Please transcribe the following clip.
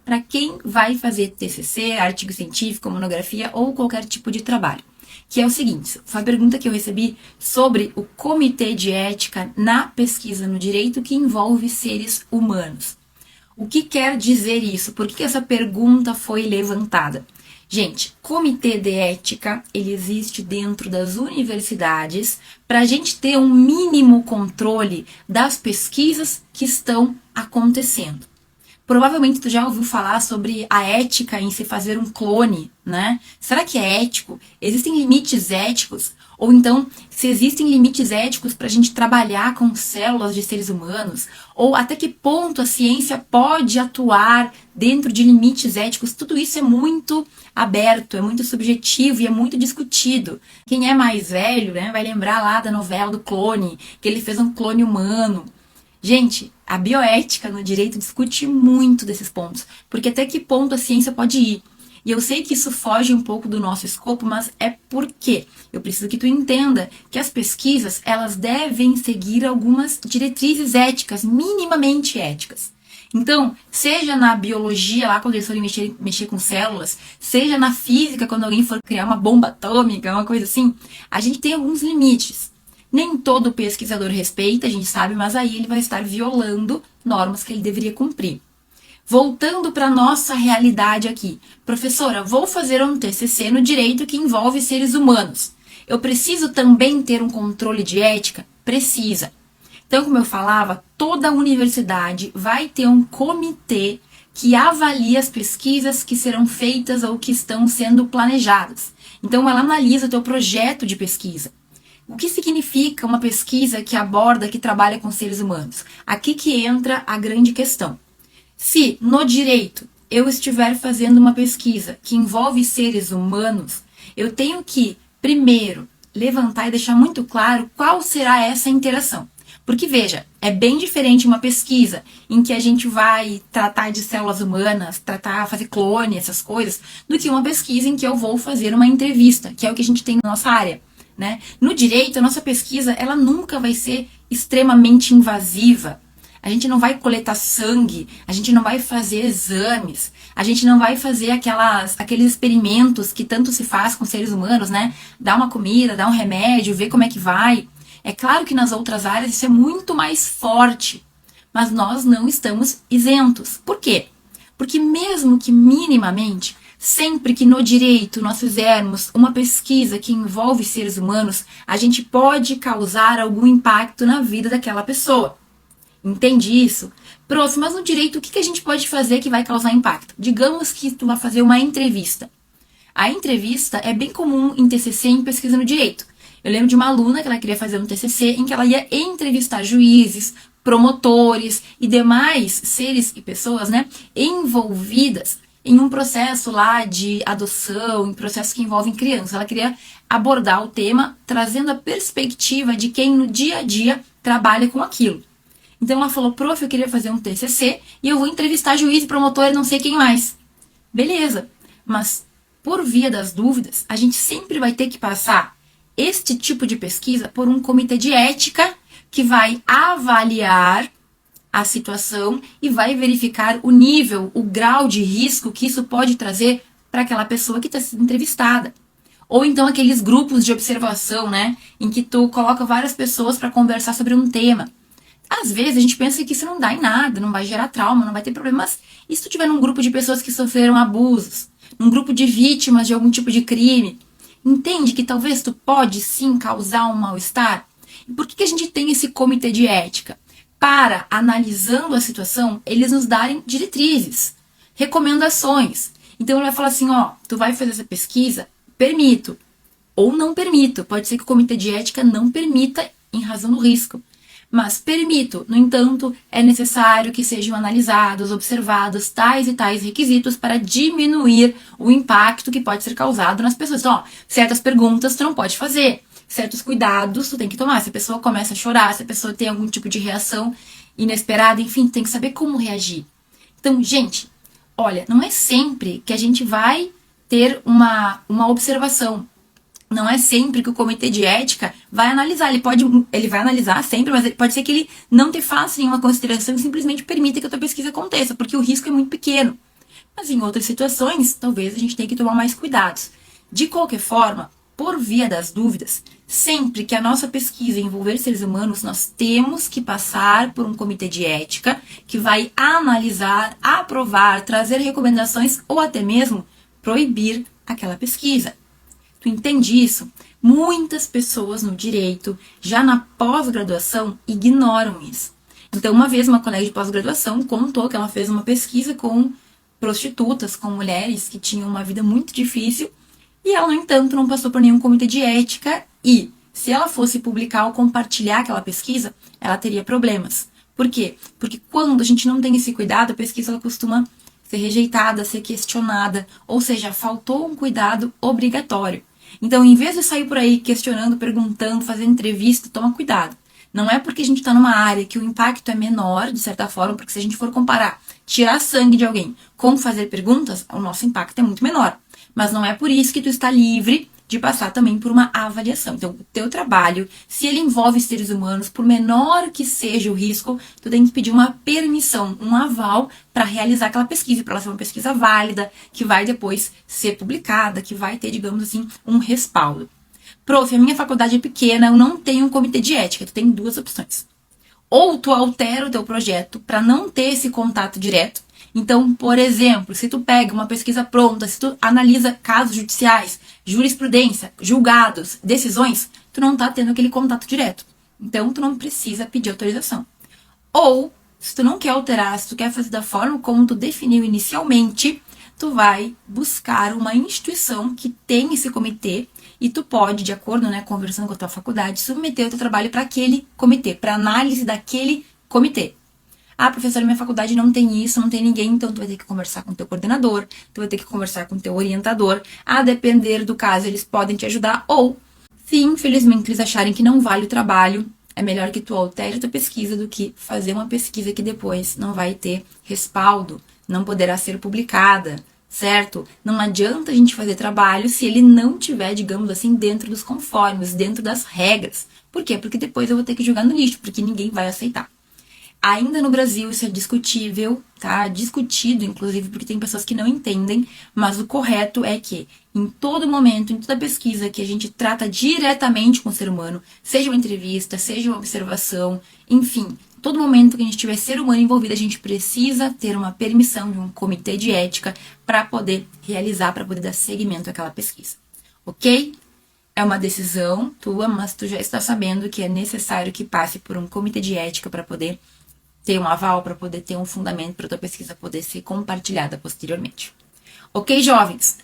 para quem vai fazer TCC, artigo científico, monografia ou qualquer tipo de trabalho. Que é o seguinte, foi a pergunta que eu recebi sobre o comitê de ética na pesquisa no direito que envolve seres humanos. O que quer dizer isso? Por que essa pergunta foi levantada? Gente, comitê de ética, ele existe dentro das universidades para a gente ter um mínimo controle das pesquisas que estão acontecendo. Provavelmente tu já ouviu falar sobre a ética em se fazer um clone, né? Será que é ético? Existem limites éticos? Ou então, se existem limites éticos para a gente trabalhar com células de seres humanos? Ou até que ponto a ciência pode atuar dentro de limites éticos? Tudo isso é muito aberto, é muito subjetivo e é muito discutido. Quem é mais velho, né, vai lembrar lá da novela do clone, que ele fez um clone humano. Gente, a bioética no direito discute muito desses pontos, porque até que ponto a ciência pode ir. E eu sei que isso foge um pouco do nosso escopo, mas é porque eu preciso que tu entenda que as pesquisas, elas devem seguir algumas diretrizes éticas, minimamente éticas. Então, seja na biologia, lá quando eles forem mexer com células, seja na física, quando alguém for criar uma bomba atômica, uma coisa assim, a gente tem alguns limites. Nem todo pesquisador respeita, a gente sabe, mas aí ele vai estar violando normas que ele deveria cumprir. Voltando para a nossa realidade aqui. Professora, vou fazer um TCC no direito que envolve seres humanos. Eu preciso também ter um controle de ética? Precisa. Então, como eu falava, toda universidade vai ter um comitê que avalia as pesquisas que serão feitas ou que estão sendo planejadas. Então, ela analisa o teu projeto de pesquisa. O que significa uma pesquisa que aborda, que trabalha com seres humanos? Aqui que entra a grande questão. Se no direito eu estiver fazendo uma pesquisa que envolve seres humanos, eu tenho que, primeiro, levantar e deixar muito claro qual será essa interação. Porque, veja, é bem diferente uma pesquisa em que a gente vai tratar de células humanas, fazer clone, essas coisas, do que uma pesquisa em que eu vou fazer uma entrevista, que é o que a gente tem na nossa área. Né? No direito, a nossa pesquisa ela nunca vai ser extremamente invasiva. A gente não vai coletar sangue, a gente não vai fazer exames, a gente não vai fazer aqueles experimentos que tanto se faz com seres humanos, né? Dar uma comida, dar um remédio, ver como é que vai. É claro que nas outras áreas isso é muito mais forte, mas nós não estamos isentos. Por quê? Porque mesmo que minimamente, sempre que no direito nós fizermos uma pesquisa que envolve seres humanos, a gente pode causar algum impacto na vida daquela pessoa. Entende isso? Próximo, mas no direito o que a gente pode fazer que vai causar impacto? Digamos que tu vai fazer uma entrevista. A entrevista é bem comum em TCC e em pesquisa no direito. Eu lembro de uma aluna que ela queria fazer um TCC em que ela ia entrevistar juízes, promotores e demais seres e pessoas, né, envolvidas em um processo lá de adoção, em processos que envolvem crianças. Ela queria abordar o tema trazendo a perspectiva de quem no dia a dia trabalha com aquilo. Então ela falou, prof, eu queria fazer um TCC e eu vou entrevistar juiz, promotor e não sei quem mais. Beleza, mas por via das dúvidas, a gente sempre vai ter que passar este tipo de pesquisa por um comitê de ética que vai avaliar a situação e vai verificar o nível, o grau de risco que isso pode trazer para aquela pessoa que está sendo entrevistada. Ou então aqueles grupos de observação, né, em que tu coloca várias pessoas para conversar sobre um tema. Às vezes a gente pensa que isso não dá em nada, não vai gerar trauma, não vai ter problema, mas e se tu tiver num grupo de pessoas que sofreram abusos, num grupo de vítimas de algum tipo de crime, entende que talvez tu pode sim causar um mal-estar? E por que a gente tem esse comitê de ética? Para, analisando a situação, eles nos darem diretrizes, recomendações. Então ele vai falar assim, ó, tu vai fazer essa pesquisa, permito, ou não permito. Pode ser que o comitê de ética não permita em razão do risco. Mas permito, no entanto, é necessário que sejam analisados, observados tais e tais requisitos para diminuir o impacto que pode ser causado nas pessoas. Então, ó, certas perguntas tu não pode fazer, certos cuidados tu tem que tomar. Se a pessoa começa a chorar, se a pessoa tem algum tipo de reação inesperada, enfim, tu tem que saber como reagir. Então, gente, olha, não é sempre que a gente vai ter uma observação. Não é sempre que o comitê de ética vai analisar. Ele vai analisar sempre, mas pode ser que ele não te faça nenhuma consideração e simplesmente permita que a tua pesquisa aconteça, porque o risco é muito pequeno. Mas em outras situações, talvez a gente tenha que tomar mais cuidados. De qualquer forma, por via das dúvidas, sempre que a nossa pesquisa envolver seres humanos, nós temos que passar por um comitê de ética que vai analisar, aprovar, trazer recomendações ou até mesmo proibir aquela pesquisa. Tu entende isso? Muitas pessoas no direito, já na pós-graduação, ignoram isso. Então, uma vez uma colega de pós-graduação contou que ela fez uma pesquisa com prostitutas, com mulheres que tinham uma vida muito difícil, e ela, no entanto, não passou por nenhum comitê de ética e, se ela fosse publicar ou compartilhar aquela pesquisa, ela teria problemas. Por quê? Porque quando a gente não tem esse cuidado, a pesquisa ela costuma ser rejeitada, ser questionada, ou seja, faltou um cuidado obrigatório. Então, em vez de sair por aí questionando, perguntando, fazendo entrevista, toma cuidado. Não é porque a gente está numa área que o impacto é menor, de certa forma, porque se a gente for comparar, tirar sangue de alguém com fazer perguntas, o nosso impacto é muito menor. Mas não é por isso que tu está livre de passar também por uma avaliação. Então, o teu trabalho, se ele envolve seres humanos, por menor que seja o risco, tu tem que pedir uma permissão, um aval para realizar aquela pesquisa, para ela ser uma pesquisa válida, que vai depois ser publicada, que vai ter, digamos assim, um respaldo. Prof, a minha faculdade é pequena, eu não tenho um comitê de ética. Tu tem duas opções. Ou tu altera o teu projeto para não ter esse contato direto. Então, por exemplo, se tu pega uma pesquisa pronta, se tu analisa casos judiciais, jurisprudência, julgados, decisões, tu não tá tendo aquele contato direto. Então, tu não precisa pedir autorização. Ou, se tu não quer alterar, se tu quer fazer da forma como tu definiu inicialmente, tu vai buscar uma instituição que tem esse comitê e tu pode, de acordo, né, conversando com a tua faculdade, submeter o teu trabalho para aquele comitê, para análise daquele comitê. Ah, professora, minha faculdade não tem isso, não tem ninguém, então tu vai ter que conversar com o teu coordenador, tu vai ter que conversar com o teu orientador. A depender do caso, eles podem te ajudar ou, se infelizmente eles acharem que não vale o trabalho, é melhor que tu altere a tua pesquisa do que fazer uma pesquisa que depois não vai ter respaldo, não poderá ser publicada, certo? Não adianta a gente fazer trabalho se ele não tiver, digamos assim, dentro dos conformes, dentro das regras. Por quê? Porque depois eu vou ter que jogar no lixo, porque ninguém vai aceitar. Ainda no Brasil isso é discutível, tá? Discutido, inclusive, porque tem pessoas que não entendem, mas o correto é que, em todo momento, em toda pesquisa que a gente trata diretamente com o ser humano, seja uma entrevista, seja uma observação, enfim, todo momento que a gente tiver ser humano envolvido, a gente precisa ter uma permissão de um comitê de ética para poder realizar, para poder dar seguimento àquela pesquisa, ok? É uma decisão tua, mas tu já está sabendo que é necessário que passe por um comitê de ética para poder ter um aval, para poder ter um fundamento para tua pesquisa poder ser compartilhada posteriormente. Ok, jovens?